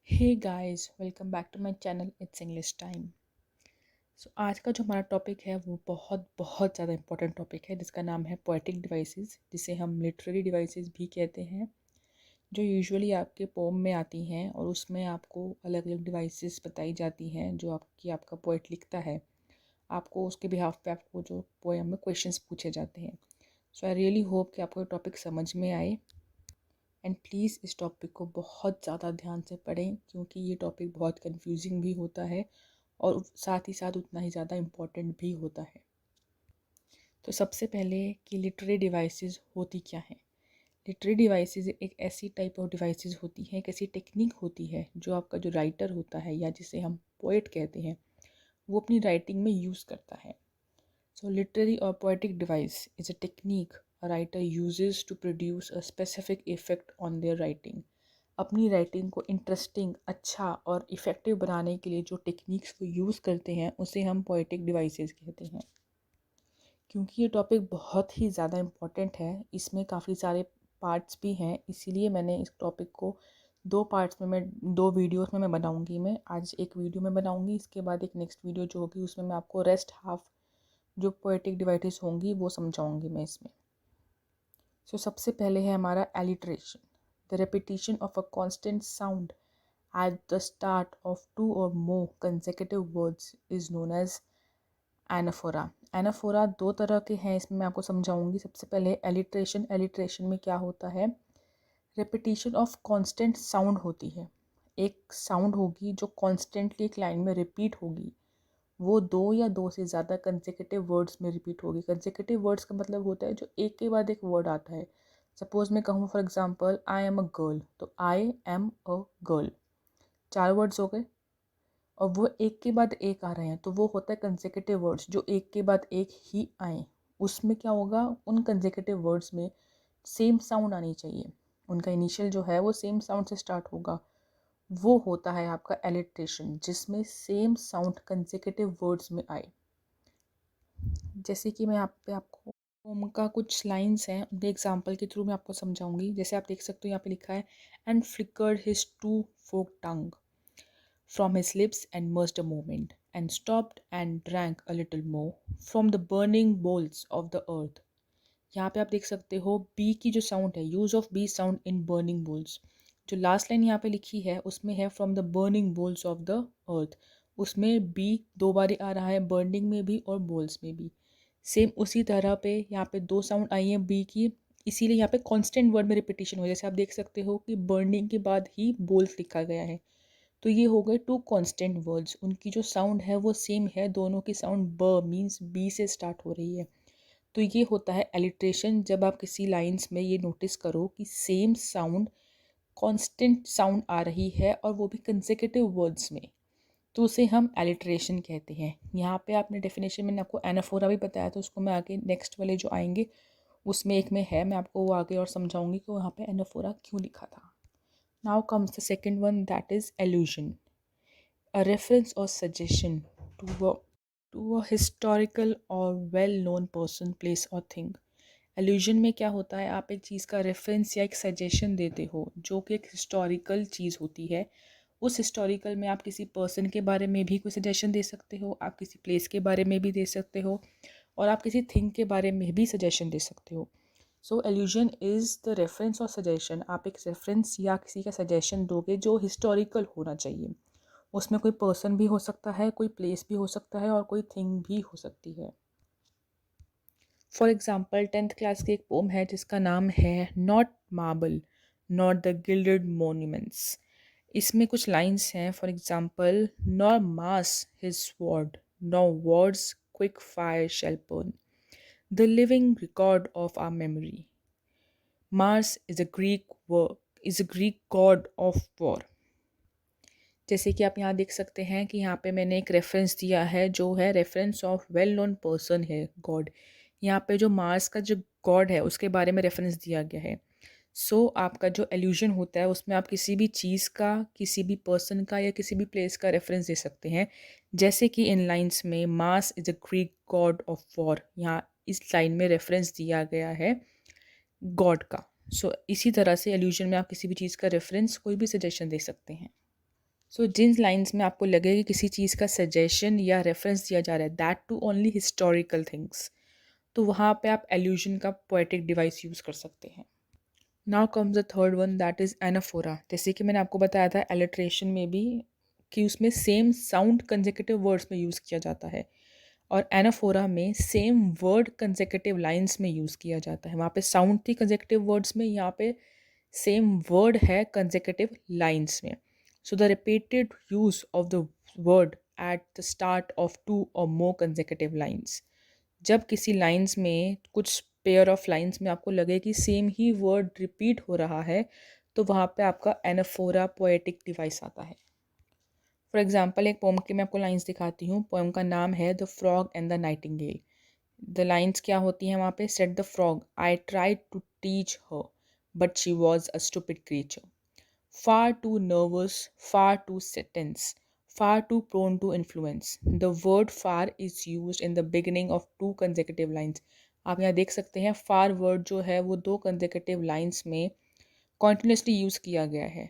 Hey guys, welcome back to my channel it's English time. So आज का जो हमारा टॉपिक है वो बहुत बहुत ज़्यादा इंपॉर्टेंट टॉपिक है जिसका नाम है पोएटिक डिवाइसेस, जिसे हम लिटरेरी डिवाइसेस भी कहते हैं, जो यूजुअली आपके पोम में आती हैं और उसमें आपको अलग अलग डिवाइसेस बताई जाती हैं जो आपका पोएट लिखता है। आपको उसके बिहाफ पे आपको जो पोएम में क्वेश्चंस पूछे जाते हैं। सो आई रियली होप कि आपको टॉपिक समझ में आए एंड प्लीज़ इस टॉपिक को बहुत ज़्यादा ध्यान से पढ़ें, क्योंकि ये टॉपिक बहुत कंफ्यूजिंग भी होता है और साथ ही साथ उतना ही ज़्यादा इम्पॉर्टेंट भी होता है। तो सबसे पहले कि लिटरेरी डिवाइसेस होती क्या हैं। लिटरेरी डिवाइसेस एक ऐसी टाइप ऑफ डिवाइसेस होती हैं, एक ऐसी टेक्निक होती है जो आपका जो राइटर होता है या जिसे हम पोएट कहते हैं, वो अपनी राइटिंग में यूज़ करता है। So, literary or poetic device is a technique a writer uses to produce a specific effect on their writing. अपनी राइटिंग को इंटरेस्टिंग, अच्छा और इफ़ेक्टिव बनाने के लिए जो टेक्निक्स वो यूज़ करते हैं उसे हम पोएटिक डिवाइसेस कहते हैं। क्योंकि ये टॉपिक बहुत ही ज़्यादा इम्पॉर्टेंट है, इसमें काफ़ी सारे पार्ट्स भी हैं, इसीलिए मैंने इस टॉपिक को दो पार्ट्स में, मैं दो वीडियोस में मैं बनाऊंगी। मैं आज एक वीडियो में बनाऊंगी, इसके बाद एक नेक्स्ट वीडियो जो होगी उसमें मैं आपको रेस्ट हाफ जो पोएटिक डिवाइसेस होंगी वो समझाऊंगी मैं इसमें। सो सबसे पहले है हमारा alliteration, the repetition of a constant sound at the start of two or more consecutive words is known as anaphora. Anaphora दो तरह के हैं, इसमें मैं आपको समझाऊंगी। सबसे पहले एलिट्रेशन। एलिट्रेशन में क्या होता है, रेपिटेशन ऑफ कांस्टेंट साउंड होती है। एक साउंड होगी जो कॉन्स्टेंटली एक लाइन में रिपीट होगी, वो दो या दो से ज़्यादा कंसेक्यूटिव वर्ड्स में रिपीट होगी। कंसेक्यूटिव वर्ड्स का मतलब होता है जो एक के बाद एक वर्ड आता है। सपोज मैं कहूँ for example I am a girl, तो I am a girl 4 words हो गए और वो एक के बाद एक आ रहे हैं, तो वो होता है कंसेक्यूटिव वर्ड्स जो एक के बाद एक ही आए। उसमें क्या होगा, उन कंसेक्यूटिव वर्ड्स में सेम साउंड आनी चाहिए, उनका इनिशियल जो है वो सेम साउंड से स्टार्ट होगा। वो होता है आपका एलिट्रेशन, जिसमें सेम साउंड कंसेक्यूटिव वर्ड्स में आए। जैसे कि मैं यहाँ पे आपको पोम का कुछ लाइंस हैं, उनके एग्जांपल के थ्रू मैं आपको समझाऊंगी। जैसे आप देख सकते हो यहाँ पे लिखा है, and flickered his two fork tongue from his lips and mused a moment and stopped and drank a little more from the burning balls of the earth. यहाँ पे आप देख सकते हो बी की जो साउंड है, use of B sound in burning bowls. जो लास्ट लाइन यहाँ पे लिखी है उसमें है from the burning balls of the earth. उसमें बी दो बार आ रहा है, बर्निंग में भी और बोल्स में भी। सेम उसी तरह पे यहाँ पे दो साउंड आई हैं बी की, इसीलिए यहाँ पे कांस्टेंट वर्ड में रिपीटिशन हो। जैसे आप देख सकते हो कि बर्निंग के बाद ही बोल्स लिखा गया है, तो ये हो गए टू कांस्टेंट वर्ड्स। उनकी जो साउंड है वो सेम है, दोनों की साउंड ब मीन्स बी से स्टार्ट हो रही है। तो ये होता है एलिट्रेशन। जब आप किसी लाइंस में ये नोटिस करो कि सेम साउंड, कांस्टेंट साउंड आ रही है और वो भी कंसेक्यूटिव वर्ड्स में, तो उसे हम एलिट्रेशन कहते हैं। यहाँ पे आपने डेफिनेशन, मैंने आपको एनाफोरा भी बताया था, उसको मैं आगे नेक्स्ट वाले जो आएंगे उसमें एक में है, मैं आपको वो आगे और समझाऊंगी कि वहाँ पे एनाफोरा क्यों लिखा था। Now comes the second one, that is allusion, a reference और सजेशन टू अ हिस्टोरिकल और वेल नोन पर्सन, प्लेस और थिंग। एल्यूजन में क्या होता है, आप एक चीज़ का रेफरेंस या एक सजेशन देते हो जो कि एक हिस्टोरिकल चीज़ होती है। उस हिस्टोरिकल में आप किसी पर्सन के बारे में भी कोई सजेशन दे सकते हो, आप किसी प्लेस के बारे में भी दे सकते हो और आप किसी थिंग के बारे में भी सजेशन दे सकते हो। सो एल्यूजन इज़ द रेफरेंस और सजेशन। आप एक रेफरेंस या किसी का सजेशन दोगे जो हिस्टोरिकल होना चाहिए। उसमें कोई पर्सन भी हो सकता है, कोई प्लेस भी हो सकता है और कोई थिंग भी हो सकती है। फॉर एग्ज़ाम्पल 10th क्लास की एक पोम है जिसका नाम है not marble not the gilded monuments. इसमें कुछ लाइंस हैं, for example, nor Mars his sword nor words quick fire shall burn the living record of our memory, Mars is a Greek god of war. जैसे कि आप यहाँ देख सकते हैं कि यहाँ पे मैंने एक रेफरेंस दिया है जो है reference of well known person है, गॉड। यहाँ पे जो मार्स का जो गॉड है उसके बारे में रेफरेंस दिया गया है। सो आपका जो एल्यूजन होता है उसमें आप किसी भी चीज़ का, किसी भी पर्सन का या किसी भी प्लेस का रेफरेंस दे सकते हैं। जैसे कि इन लाइंस में Mars is a Greek god of war, यहाँ इस लाइन में रेफरेंस दिया गया है गॉड का। सो इसी तरह से एल्यूजन में आप किसी भी चीज़ का रेफरेंस, कोई भी सजेशन दे सकते हैं। सो जिन लाइन्स में आपको लगे कि किसी चीज़ का सजेशन या रेफरेंस दिया जा रहा है, that too only historical things, तो वहाँ पे आप एल्यूजन का पोएटिक डिवाइस यूज़ कर सकते हैं। Now comes the third one, that is anaphora. जैसे कि मैंने आपको बताया था एलिट्रेशन में भी कि उसमें सेम साउंड कंसेक्यूटिव वर्ड्स में यूज़ किया जाता है, और एनाफोरा में सेम वर्ड कंसेक्यूटिव लाइन्स में यूज़ किया जाता है। वहाँ पे साउंड थी कंसेक्यूटिव वर्ड्स में, यहाँ पे सेम वर्ड है कंसेक्यूटिव लाइन्स में। So the repeated use of the word at the start of two or more consecutive lines. जब किसी लाइन्स में, कुछ पेयर ऑफ लाइन्स में आपको लगे कि सेम ही वर्ड रिपीट हो रहा है, तो वहाँ पे आपका एनाफोरा पोएटिक डिवाइस आता है। फॉर एग्जाम्पल, एक पोम की मैं आपको लाइन्स दिखाती हूँ। पोएम का नाम है the frog and the nightingale. The lines क्या होती हैं वहाँ पे? Said the frog, I tried to teach her but she was a stupid creature, far too nervous, far too tense, far too prone to influence. The word far is used in the beginning of two consecutive lines. आप यहाँ देख सकते हैं far word जो है वो दो consecutive lines में continuously यूज़ किया गया है।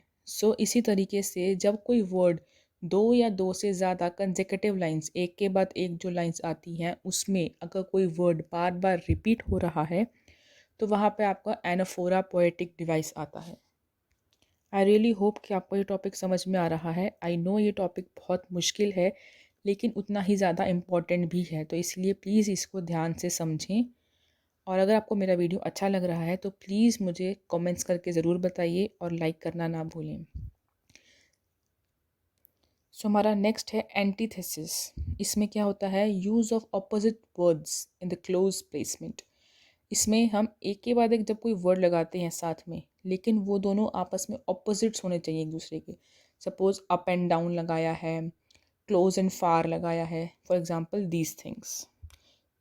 इसी तरीके से जब कोई word दो या दो से ज़्यादा consecutive lines, एक के बाद एक जो lines आती हैं, उसमें अगर कोई word बार बार repeat हो रहा है, तो वहाँ पे आपका एनाफोरा पोएटिक डिवाइस आता है। आई रियली होप कि आपको ये टॉपिक समझ में आ रहा है। आई नो ये टॉपिक बहुत मुश्किल है, लेकिन उतना ही ज़्यादा इम्पॉर्टेंट भी है, तो इसलिए प्लीज़ इसको ध्यान से समझें। और अगर आपको मेरा वीडियो अच्छा लग रहा है तो प्लीज़ मुझे कमेंट्स करके ज़रूर बताइए और लाइक करना ना भूलें। हमारा नेक्स्ट है एंटीथेसिस। इसमें क्या होता है? Use of opposite words in the close placement. इसमें हम एक के बाद एक जब कोई वर्ड लगाते हैं साथ में, लेकिन वो दोनों आपस में ऑपोजिट्स होने चाहिए एक दूसरे के। सपोज अप एंड डाउन लगाया है, क्लोज एंड फार लगाया है, फॉर एग्जांपल दीज थिंग्स।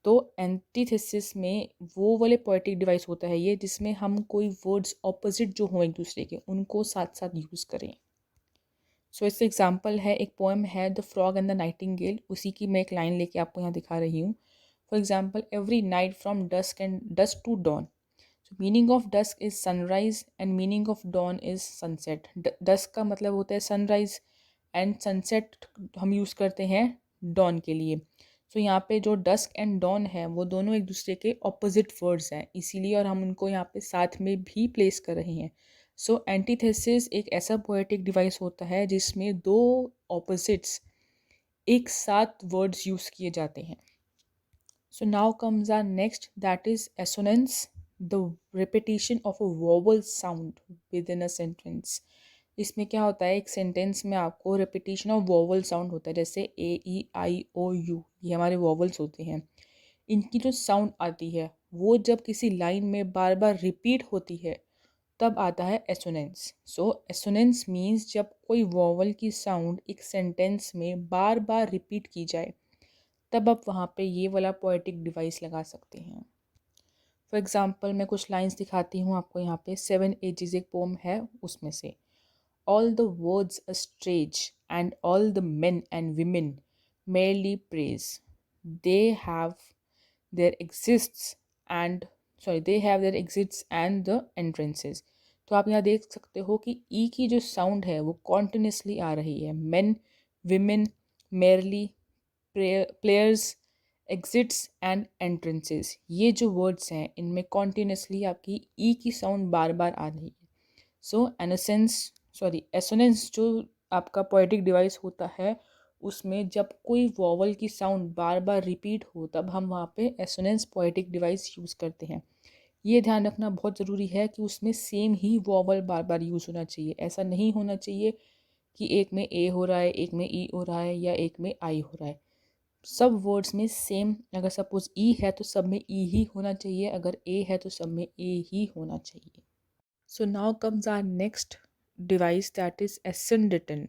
तो एंटीथेसिस में वो वाले पोएटिक डिवाइस होता है ये, जिसमें हम कोई वर्ड्स ऑपोजिट जो हों एक दूसरे के, उनको साथ साथ यूज़ करें। इसका एग्जाम्पल है, एक पोएम है the frog and the Nightingale, उसी की मैं एक लाइन लेके आपको यहाँ दिखा रही हूँ। For example, every night from dusk to dawn. Meaning of dusk is sunrise and meaning of dawn is sunset. Dusk का मतलब होता है सनराइज, एंड सनसेट हम यूज़ करते हैं डॉन के लिए। यहाँ पे जो डस्क एंड डॉन है वो दोनों एक दूसरे के ऑपोजिट वर्ड्स हैं, इसीलिए और हम उनको यहाँ पे साथ में भी प्लेस कर रहे हैं। एंटीथेसिस एक ऐसा पोएटिक डिवाइस होता है जिसमें दो ऑपोजिट्स एक साथ वर्ड्स यूज़ किए जाते हैं। Now comes our next, that is assonance, the repetition of a vowel sound within a sentence. इसमें क्या होता है? एक सेंटेंस में आपको रिपीटिशन ऑफ वोवल साउंड होता है, जैसे ए ई आई ओ यू, ये हमारे वोवल्स होते हैं। इनकी जो साउंड आती है वो जब किसी लाइन में बार बार रिपीट होती है तब आता है एसोनेंस। एसोनेंस मीन्स जब कोई वोवल की साउंड एक सेंटेंस में बार बार रिपीट की जाए, तब आप वहाँ पे ये वाला पोएटिक डिवाइस लगा सकते हैं। फॉर एग्जाम्पल, मैं कुछ लाइन्स दिखाती हूँ आपको यहाँ पे। 7 एजेस एक पोम है, उसमें से all the words a stage and all the men and women merely praise, they have their exists and they have their exits and the entrances। तो आप यहाँ देख सकते हो कि ई की जो साउंड है वो कॉन्टिन्यूसली आ रही है। men, women, merely, players, exits and entrances, ये जो वर्ड्स हैं इनमें कॉन्टिन्यूसली आपकी ई की साउंड बार बार आ रही है। एसोनेंस जो आपका पोएटिक डिवाइस होता है, उसमें जब कोई वॉवल की साउंड बार बार रिपीट हो तब हम वहाँ पे एसोनेंस पोएटिक डिवाइस यूज़ करते हैं। ये ध्यान रखना बहुत ज़रूरी है कि उसमें सेम ही वॉवल बार बार यूज़ होना चाहिए। ऐसा नहीं होना चाहिए कि एक में ए हो रहा है, एक में ई हो रहा है, या एक में आई हो रहा है। सब वर्ड्स में सेम, अगर सपोज ई है तो सब में ई ही होना चाहिए, अगर ए है तो सब में ए ही होना चाहिए। Now comes our next device, that is ascendton,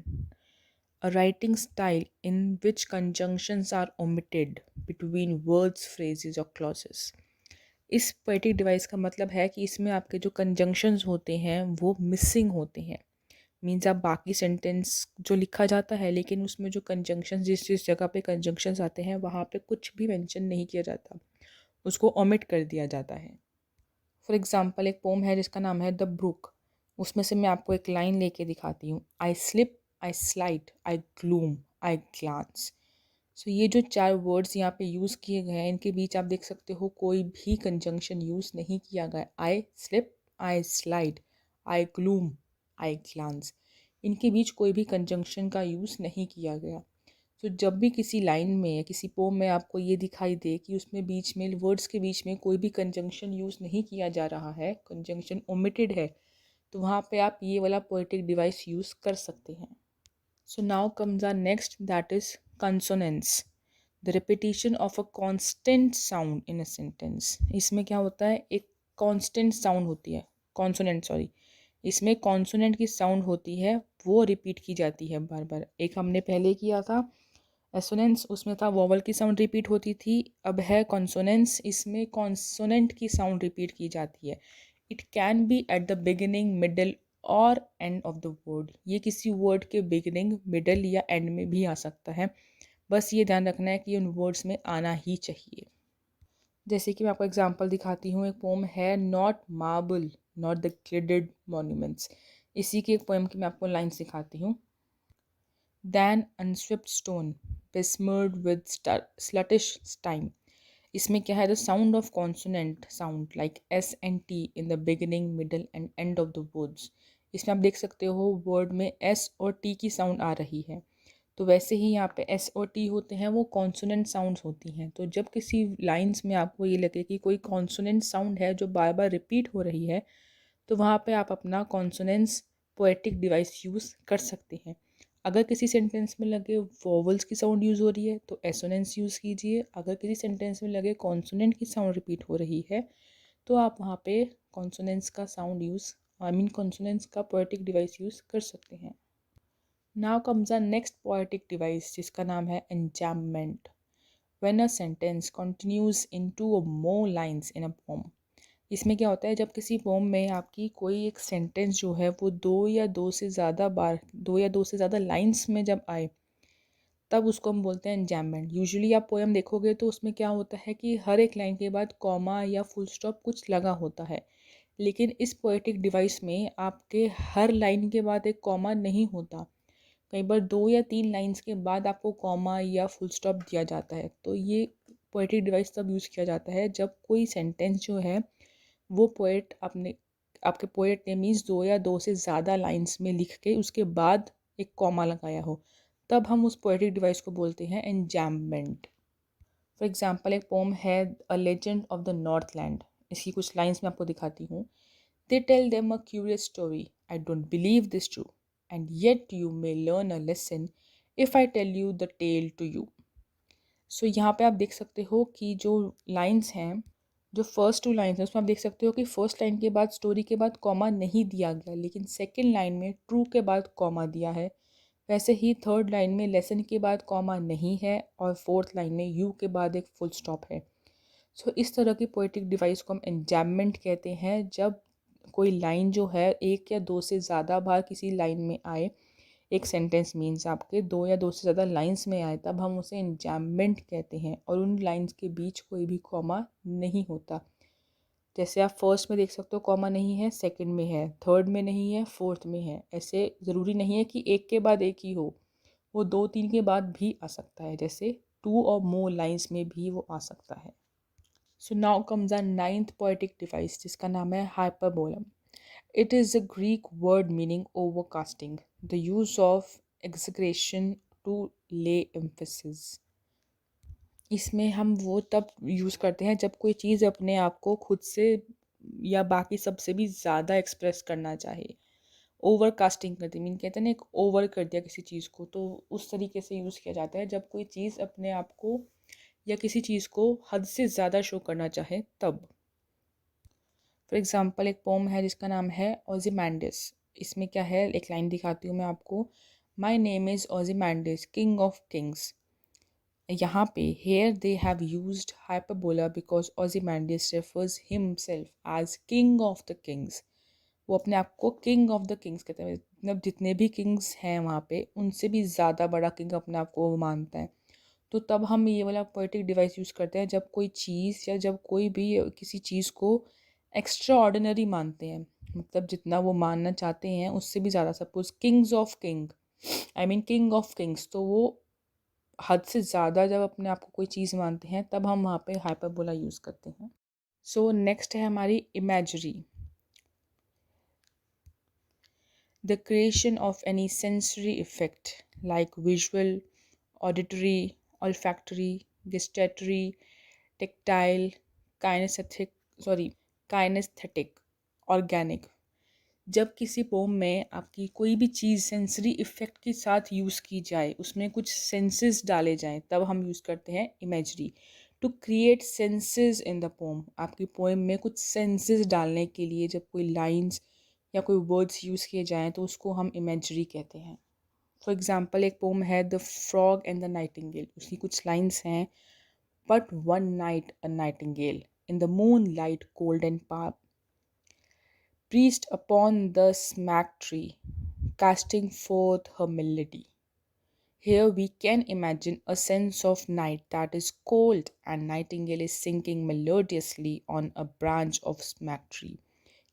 a writing style in which conjunctions are omitted between words, phrases or clauses। इस पोएटिक डिवाइस का मतलब है कि इसमें आपके जो कंजंक्शंस होते हैं वो मिसिंग होते हैं। मीन्स आप बाकी सेंटेंस जो लिखा जाता है, लेकिन उसमें जो कंजंक्शंस, जिस जिस जगह पे कंजंक्शंस आते हैं वहाँ पे कुछ भी मेंशन नहीं किया जाता, उसको ओमिट कर दिया जाता है। फॉर एग्जाम्पल, एक पोम है जिसका नाम है द ब्रुक, उसमें से मैं आपको एक लाइन लेके दिखाती हूँ। आई स्लिप आई स्लाइड, आई ग्लूम, आई ग्लांस। सो ये जो 4 वर्ड्स यहाँ पे यूज़ किए गए हैं, इनके बीच आप देख सकते हो कोई भी कंजंक्शन यूज़ नहीं किया गया। आई स्लिप, आई स्लाइड, आई ग्लूम, आई ग्लांस, इनके बीच कोई भी कंजंक्शन का यूज़ नहीं किया गया। तो जब भी किसी लाइन में या किसी पोम में आपको ये दिखाई दे कि उसमें बीच में वर्ड्स के बीच में कोई भी कंजंक्शन यूज़ नहीं किया जा रहा है, कंजंक्शन ओमिटेड है, तो वहाँ पे आप ये वाला पोएटिक डिवाइस यूज़ कर सकते हैं। So now comes our next, that is consonance, the repetition of a constant sound in a sentence. इसमें क्या होता है, एक कॉन्स्टेंट साउंड होती है, कॉन्सोनेंट सॉरी, इसमें कॉन्सोनेंट की साउंड होती है, वो रिपीट की जाती है बार बार। एक हमने पहले किया था एसोनेंस, उसमें था वोवल की साउंड रिपीट होती थी। अब है कॉन्सोनेंस, इसमें कॉन्सोनेंट की साउंड रिपीट की जाती है। It can be at the beginning, middle और एंड ऑफ द वर्ड। ये किसी वर्ड के बिगिनिंग, मिडल या एंड में भी आ सकता है। बस ये ध्यान रखना है कि उन वर्ड्स में आना ही चाहिए। जैसे कि मैं आपको एग्जांपल दिखाती हूँ, एक पोम है, not marble not the gilded monuments. इसी की एक पोएम की मैं आपको लाइन सिखाती हूँ। Than unswept stone besmirred with sluttish slime। इसमें क्या है, the sound of consonant sound like S and T in the beginning, middle and end of the words. इसमें आप देख सकते हो वर्ड में एस और टी की साउंड आ रही है। तो वैसे ही यहाँ पे एस और टी होते हैं, वो कॉन्सोनेंट साउंड्स होती हैं। तो जब किसी लाइंस में आपको ये लगे कि कोई कॉन्सोनेंट साउंड है जो बार बार रिपीट हो रही है, तो वहाँ पे आप अपना कॉन्सोनेंस पोएटिक डिवाइस यूज़ कर सकते हैं। अगर किसी सेंटेंस में लगे वोवल्स की साउंड यूज़ हो रही है तो एसोनेंस यूज़ कीजिए। अगर किसी सेंटेंस में लगे कॉन्सोनेंट की साउंड रिपीट हो रही है तो आप वहाँ पे कॉन्सोनेंस का साउंड यूज़, कॉन्सोनेंस का पोएटिक डिवाइस यूज़ कर सकते हैं। Now comes a next poetic device जिसका नाम है enjambment. When a sentence continues in two more lines in a poem. इसमें क्या होता है, जब किसी पोम में आपकी कोई एक सेंटेंस जो है वो दो या दो से ज़्यादा लाइंस में जब आए, तब उसको हम बोलते हैं एंजैम्पमेंट। यूजुअली आप पोएम देखोगे तो उसमें क्या होता है कि हर एक लाइन के बाद कॉमा या फुल स्टॉप कुछ लगा होता है, लेकिन इस पोएटिक डिवाइस में आपके हर लाइन के बाद एक कॉमा नहीं होता। कई बार 2 या 3 लाइंस के बाद आपको कॉमा या फुल स्टॉप दिया जाता है। तो ये पोएटिक डिवाइस तब यूज़ किया जाता है जब कोई सेंटेंस जो है वो पोएट अपने आपके पोएट ने मीन्स 2 या 2 से ज़्यादा लाइंस में लिख के उसके बाद एक कॉमा लगाया हो, तब हम उस पोएटिक डिवाइस को बोलते हैं एंजैम्पमेंट। फॉर एग्जाम्पल, एक पोम है a legend of the north land. इसकी कुछ लाइंस मैं आपको दिखाती हूँ। They tell them a curious story, I don't believe this true, and yet you may learn a lesson if I tell you the tale to you. So यहाँ पे आप देख सकते हो कि जो लाइंस हैं, जो फर्स्ट 2 लाइन्स हैं, उसमें आप देख सकते हो कि फर्स्ट लाइन के बाद स्टोरी के बाद कॉमा नहीं दिया गया, लेकिन सेकंड लाइन में ट्रू के बाद कॉमा दिया है। वैसे ही थर्ड लाइन में लेसन के बाद कॉमा नहीं है और फोर्थ लाइन में यू के बाद एक फुल स्टॉप है। सो इस तरह की पोएटिक डिवाइस को हम एंजैम्पमेंट कहते हैं। जब कोई लाइन जो है 1 या 2 से ज़्यादा बार किसी लाइन में आए, एक सेंटेंस मीन्स आपके 2 या 2 से ज़्यादा लाइंस में आए, तब हम उसे एंजैम्पमेंट कहते हैं। और उन लाइंस के बीच कोई भी कॉमा नहीं होता। जैसे आप फर्स्ट में देख सकते हो कॉमा नहीं है, सेकंड में है, थर्ड में नहीं है, फोर्थ में है। ऐसे ज़रूरी नहीं है कि एक के बाद एक ही हो, वो 2-3 के बाद भी आ सकता है। जैसे 2 और मोर लाइंस में भी वो आ सकता है। So now comes a ninth poetic device जिसका नाम है hyperbole. It is a Greek word meaning overcasting, the use of exaggeration to lay emphasis. इसमें हम वो तब यूज़ करते हैं जब कोई चीज़ अपने आप को खुद से या बाकी सबसे भी ज़्यादा एक्सप्रेस करना चाहे। ओवर कास्टिंग करते मीन कहते हैं ना, एक ओवर कर दिया किसी चीज़ को, तो उस तरीके से यूज़ किया जाता है जब कोई चीज़ अपने आप को या किसी चीज़ को हद से ज़्यादा शो करना चाहे तब। फॉर एग्ज़ाम्पल, एक पोम है जिसका नाम है ओज़िमैंडिस। इसमें क्या है, एक लाइन दिखाती हूँ मैं आपको। My name is Ozymandias king of kings. यहाँ पे here they have used hyperbola because Ozymandias refers himself as king of the kings। वो अपने आप को किंग ऑफ द किंग्स कहते हैं, मतलब जितने भी किंग्स हैं वहाँ पे उनसे भी ज़्यादा बड़ा किंग अपने आप को वो मानता है। तो तब हम ये वाला पोएटिक डिवाइस यूज़ करते हैं जब कोई चीज़ या जब कोई भी किसी चीज़ को एक्स्ट्रा ऑर्डिनरी मानते हैं, मतलब जितना वो मानना चाहते हैं उससे भी ज़्यादा। Suppose Kings of king, I mean king of Kings. तो वो हद से ज़्यादा जब अपने आप को कोई चीज़ मानते हैं तब हम वहाँ पे हाइपरबोला यूज़ करते हैं। सो नेक्स्ट है हमारी imagery. The creation of any sensory effect like visual, auditory, olfactory, gustatory, tactile, kinesthetic, organic। जब किसी पोम में आपकी कोई भी चीज़ सेंसरी इफ़ेक्ट के साथ यूज़ की जाए, उसमें कुछ सेंसेस डाले जाएं, तब हम यूज़ करते हैं imagery. To create senses in the poem, आपकी पोएम में कुछ सेंसेस डालने के लिए जब कोई लाइंस या कोई वर्ड्स यूज़ किए जाएं तो उसको हम इमेजरी कहते हैं। फॉर एग्ज़ाम्पल एक पोम है the frog and the Nightingale, उसकी कुछ लाइन्स हैं। But one night a Nightingale in the moon light cold and preached upon the smack tree, casting forth her melody. Here we can imagine a sense of night that is cold and nightingale is singing melodiously on a branch of smack tree.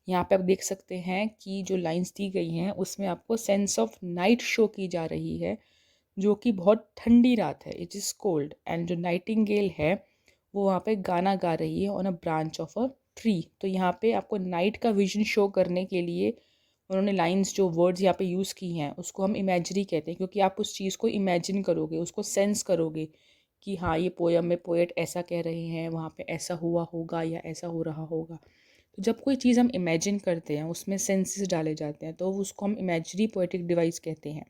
यहाँ पे आप देख सकते हैं कि जो lines दी गई हैं उसमें आपको सेंस ऑफ नाइट शो की जा रही है, जो कि बहुत ठंडी रात है, इट इज़ कोल्ड, एंड जो नाइटिंगेल है वो वहाँ पे गाना गा रही है on a branch of a tree. तो यहाँ पे आपको नाइट का विजन शो करने के लिए उन्होंने लाइंस जो वर्ड्स यहाँ पे यूज़ की हैं उसको हम इमेजरी कहते हैं, क्योंकि आप उस चीज़ को इमेजिन करोगे, उसको सेंस करोगे कि हाँ ये पोयम में पोएट ऐसा कह रहे हैं, वहाँ पे ऐसा हुआ होगा या ऐसा हो रहा होगा। तो जब कोई चीज़ हम इमेजिन करते हैं उसमें सेंसेस डाले जाते हैं तो उसको हम इमेजरी पोएटिक डिवाइस कहते हैं।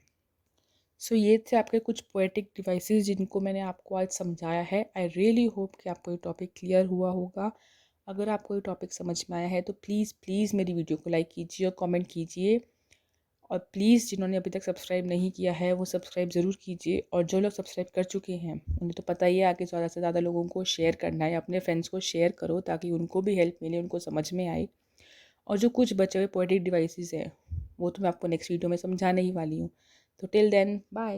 सो ये थे आपके कुछ पोएटिक डिवाइसेस जिनको मैंने आपको आज समझाया है। आई रियली होप कि आपको ये टॉपिक क्लियर हुआ होगा। अगर आपको ये टॉपिक समझ में आया है तो प्लीज़ प्लीज़ मेरी वीडियो को लाइक कीजिए और कमेंट कीजिए, और प्लीज़ जिन्होंने अभी तक सब्सक्राइब नहीं किया है वो सब्सक्राइब ज़रूर कीजिए, और जो लोग सब्सक्राइब कर चुके हैं उन्हें तो पता ही है आगे ज़्यादा से ज़्यादा लोगों को शेयर करना है, अपने फ्रेंड्स को शेयर करो ताकि उनको भी हेल्प मिले, उनको समझ में आए। और जो कुछ बचे हुए पोएटिक डिवाइसेस हैं वो तो मैं आपको नेक्स्ट वीडियो में समझाने ही वाली हूँ। तो टिल देन बाय।